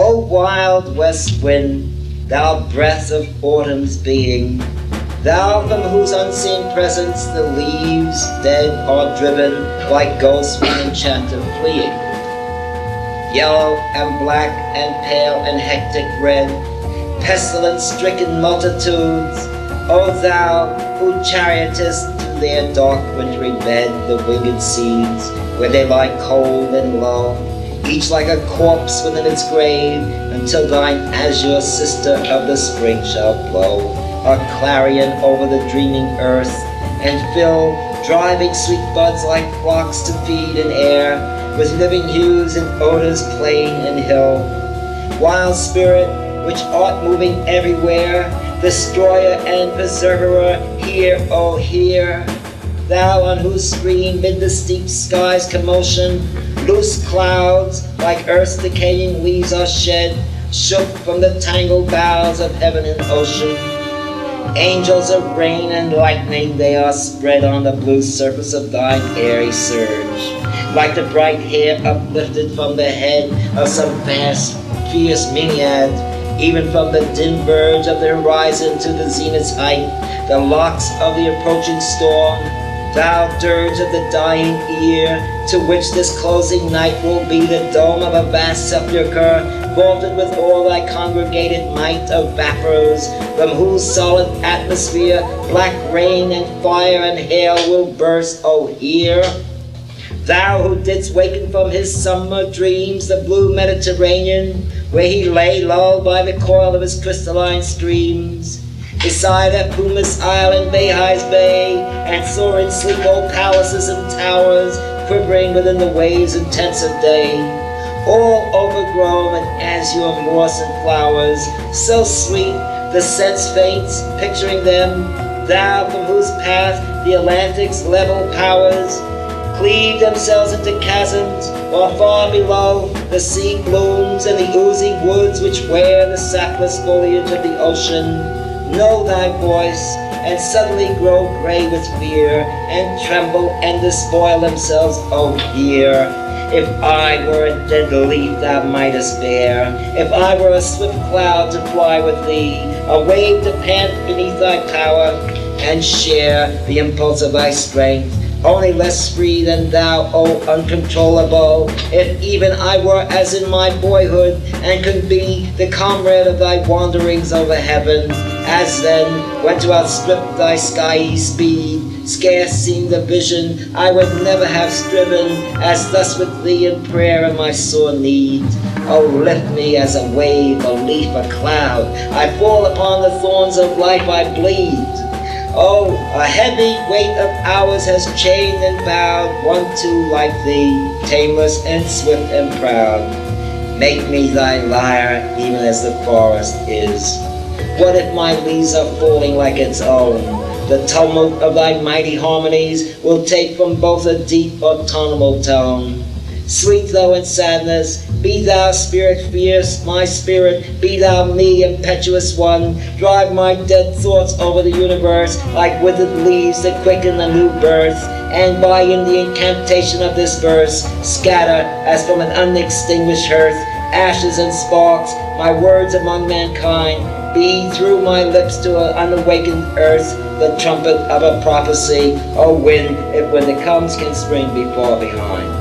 O wild west wind, thou breath of autumn's being, thou from whose unseen presence the leaves dead are driven like ghosts from enchanted fleeing. Yellow and black and pale and hectic red, pestilence-stricken multitudes, O thou who chariotest to their dark wintry bed the winged seeds, where they lie cold and low, each like a corpse within its grave, until thine azure sister of the spring shall blow a clarion over the dreaming earth, and fill driving sweet buds like flocks to feed in air, with living hues and odors plain and hill. Wild spirit, which art moving everywhere, destroyer and preserverer, hear, O hear. Thou on whose screen mid the steep sky's commotion, loose clouds like earth's decaying leaves are shed, shook from the tangled boughs of heaven and ocean. Angels of rain and lightning, they are spread on the blue surface of thine airy surge, like the bright hair uplifted from the head of some vast, fierce Minyad, even from the dim verge of the horizon to the zenith's height, the locks of the approaching storm. Thou dirge of the dying ear, to which this closing night will be the dome of a vast sepulchre, vaulted with all thy congregated might of vapors, from whose solid atmosphere black rain and fire and hail will burst, O hear. Thou who didst waken from his summer dreams the blue Mediterranean, where he lay lulled by the coil of his crystalline streams, beside a Pumice island, Bahai's bay, and saw in sleep old palaces and towers, quivering within the waves and tents of day, all overgrown with azure moss and flowers, so sweet the sense faints, picturing them, thou from whose path the Atlantic's level powers cleave themselves into chasms, while far below the sea glooms and the oozy woods which wear the sapless foliage of the ocean, know thy voice, and suddenly grow gray with fear, and tremble and despoil themselves, O hear. If I were a dead leaf thou mightest bear, if I were a swift cloud to fly with thee, a wave to pant beneath thy power, and share the impulse of thy strength, only less free than thou, O uncontrollable, if even I were as in my boyhood, and could be the comrade of thy wanderings over heaven, as then, when to outstrip thy skyey speed, scarce seemed the vision, I would never have striven, as thus with thee in prayer in my sore need. O lift me as a wave, a leaf, a cloud, I fall upon the thorns of life, I bleed. Oh, a heavy weight of hours has chained and bowed one too like thee, tameless and swift and proud. Make me thy lyre, even as the forest is. What if my leaves are falling like its own? The tumult of thy mighty harmonies will take from both a deep autonomal tone. Sweet though in sadness, be thou spirit fierce, my spirit, be thou me, impetuous one. Drive my dead thoughts over the universe like withered leaves that quicken a new birth, and by in the incantation of this verse, scatter as from an unextinguished hearth, ashes and sparks, my words among mankind. Be through my lips to an unawakened earth the trumpet of a prophecy. O wind, if when it comes can spring before behind.